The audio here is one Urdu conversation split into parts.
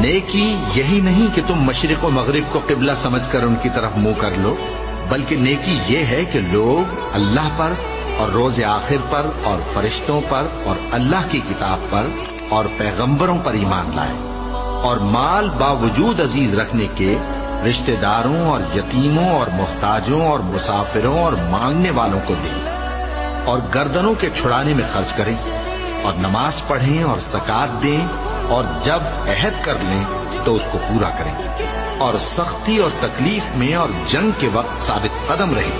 نیکی یہی نہیں کہ تم مشرق و مغرب کو قبلہ سمجھ کر ان کی طرف منہ کر لو، بلکہ نیکی یہ ہے کہ لوگ اللہ پر اور روز آخر پر اور فرشتوں پر اور اللہ کی کتاب پر اور پیغمبروں پر ایمان لائیں، اور مال باوجود عزیز رکھنے کے رشتہ داروں اور یتیموں اور محتاجوں اور مسافروں اور مانگنے والوں کو دیں، اور گردنوں کے چھڑانے میں خرچ کریں، اور نماز پڑھیں اور زکوٰۃ دیں، اور جب عہد کر لیں تو اس کو پورا کریں، اور سختی اور تکلیف میں اور جنگ کے وقت ثابت قدم رہیں۔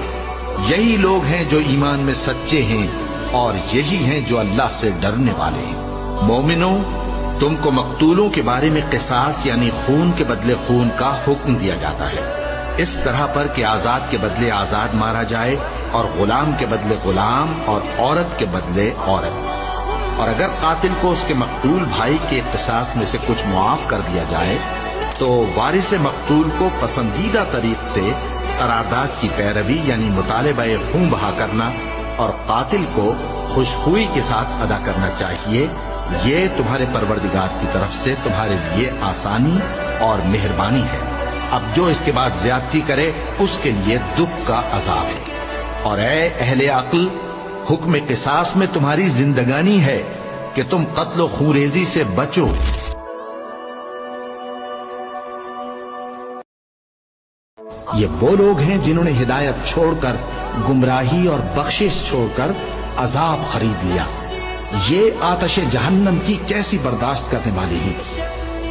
یہی لوگ ہیں جو ایمان میں سچے ہیں، اور یہی ہیں جو اللہ سے ڈرنے والے ہیں۔ مومنوں، تم کو مقتولوں کے بارے میں قصاص یعنی خون کے بدلے خون کا حکم دیا جاتا ہے، اس طرح پر کہ آزاد کے بدلے آزاد مارا جائے، اور غلام کے بدلے غلام، اور عورت کے بدلے عورت۔ اور اگر قاتل کو اس کے مقتول بھائی کے قصاص میں سے کچھ معاف کر دیا جائے تو وارث مقتول کو پسندیدہ طریق سے قرارداد کی پیروی یعنی مطالبہ خون بہا کرنا اور قاتل کو خوشخوئی کے ساتھ ادا کرنا چاہیے۔ یہ تمہارے پروردگار کی طرف سے تمہارے لیے آسانی اور مہربانی ہے۔ اب جو اس کے بعد زیادتی کرے اس کے لیے دکھ کا عذاب ہے۔ اور اے اہل عقل، حکم قصاص میں تمہاری زندگانی ہے کہ تم قتل و خونریزی سے بچو۔ یہ وہ لوگ ہیں جنہوں نے ہدایت چھوڑ کر گمراہی اور بخشش چھوڑ کر عذاب خرید لیا۔ یہ آتش جہنم کی کیسی برداشت کرنے والے ہیں۔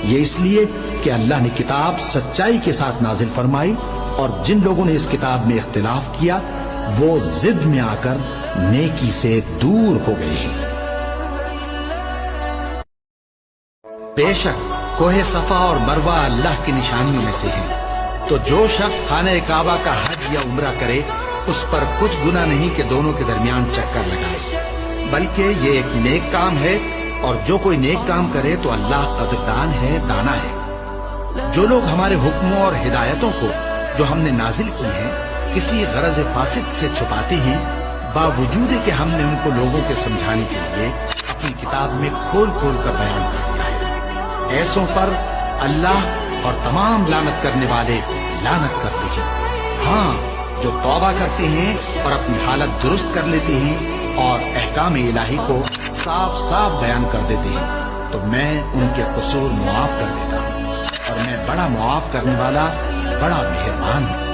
یہ اس لیے کہ اللہ نے کتاب سچائی کے ساتھ نازل فرمائی، اور جن لوگوں نے اس کتاب میں اختلاف کیا وہ ضد میں آ کر نیکی سے دور ہو گئے ہیں۔ بے شک کوہ صفا اور مروہ اللہ کی نشانیوں میں سے ہیں، تو جو شخص خانہ کعبہ کا حج یا عمرہ کرے اس پر کچھ گناہ نہیں کہ دونوں کے درمیان چکر لگائے، بلکہ یہ ایک نیک کام ہے، اور جو کوئی نیک کام کرے تو اللہ قدردان ہے، دانا ہے۔ جو لوگ ہمارے حکموں اور ہدایتوں کو جو ہم نے نازل کی ہیں کسی غرض فاسد سے چھپاتے ہیں، باوجود کہ ہم نے ان کو لوگوں کے سمجھانے کے لیے اپنی کتاب میں کھول کھول کر بیان کر دیا ہے، ایسوں پر اللہ اور تمام لعنت کرنے والے لعنت کرتے ہیں۔ ہاں، جو توبہ کرتے ہیں اور اپنی حالت درست کر لیتے ہیں اور احکام الہی کو صاف صاف بیان کر دیتے ہیں تو میں ان کے قصور معاف کر دیتا ہوں، اور میں بڑا معاف کرنے والا، بڑا مہربان ہوں۔